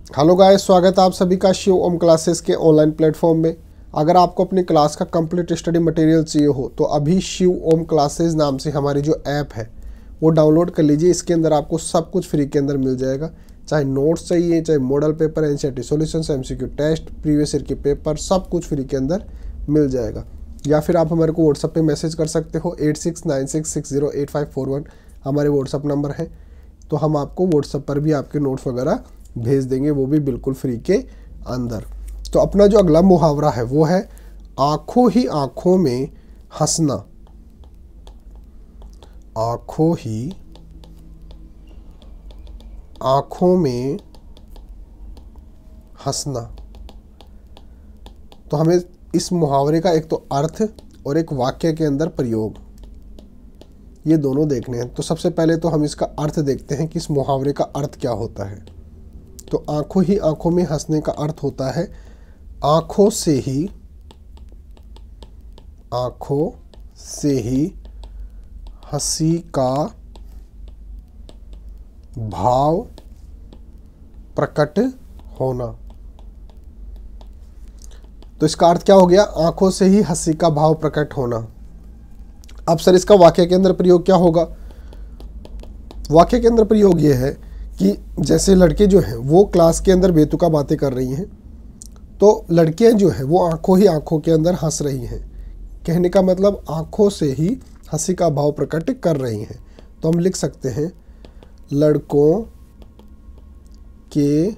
Hello guys, स्वागत है आप सभी का शिव ओम क्लासेस के ऑनलाइन प्लेटफॉर्म में। अगर आपको अपनी क्लास का कंप्लीट स्टडी मटेरियल चाहिए हो तो अभी शिव ओम क्लासेस नाम से हमारी जो ऐप है वो डाउनलोड कर लीजिए। इसके अंदर आपको सब कुछ फ्री के अंदर मिल जाएगा, चाहे नोट्स चाहिए, चाहे model paper, NCERT solutions, MCQ test, previous year के पेपर, सब कुछ फ्री के अंदर मिल जाएगा। या फिर आप हमारे को व्हाट्सएप पे मैसेज कर सकते हो 8696608541 हमारे व्हाट्सएप नंबर है। तो हम आपको व्हाट्सएप पर भी आपके नोट्स वगैरह भेज देंगे, वो भी बिल्कुल फ्री के अंदर। तो अपना जो अगला मुहावरा है वो है आंखों ही आंखों में हंसना। आंखों ही आंखों में हंसना। तो हमें इस मुहावरे का एक तो अर्थ और एक वाक्य के अंदर प्रयोग, ये दोनों देखने हैं। तो सबसे पहले तो हम इसका अर्थ देखते हैं कि इस मुहावरे का अर्थ क्या होता है। तो आंखों ही आंखों में हंसने का अर्थ होता है आंखों से ही हंसी का भाव प्रकट होना। तो इसका अर्थ क्या हो गया? आंखों से ही हंसी का भाव प्रकट होना। अब सर इसका वाक्य के अंदर प्रयोग क्या होगा? वाक्य के अंदर प्रयोग ये है कि जैसे लड़के जो हैं वो क्लास के अंदर बेतुका बातें कर रही हैं, तो लड़कियां जो हैं वो आंखों ही आंखों के अंदर हंस रही हैं। कहने का मतलब आंखों से ही हंसी का भाव प्रकट कर रही हैं। तो हम लिख सकते हैं लड़कों के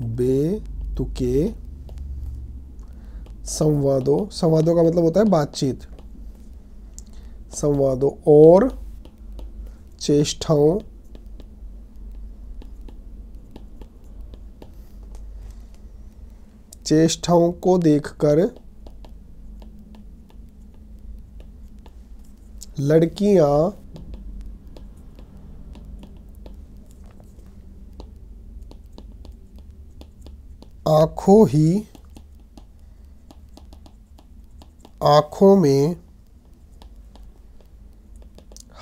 बेतुके संवादों का मतलब होता है बातचीत, संवादों और चेष्टाओं को देखकर लड़कियां आंखों ही आंखों में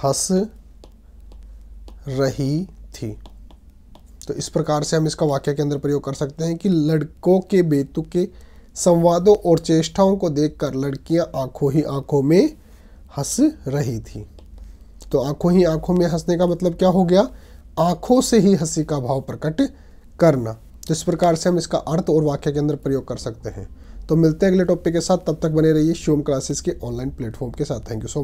हंस रही थी। तो इस प्रकार से हम इसका वाक्य के अंदर प्रयोग कर सकते हैं कि लड़कों के बेतुके संवादों और चेष्टाओं को देखकर लड़कियां आंखों ही आंखों में हंस रही थी। तो आंखों ही आंखों में हंसने का मतलब क्या हो गया? आंखों से ही हंसी का भाव प्रकट करना। तो इस प्रकार से हम इसका अर्थ और वाक्य के अंदर प्रयोग कर सकते हैं। तो मिलते हैं अगले टॉपिक के साथ, तब तक बने रहिए शिवम क्लासेस के ऑनलाइन प्लेटफॉर्म के साथ। Thank you so much.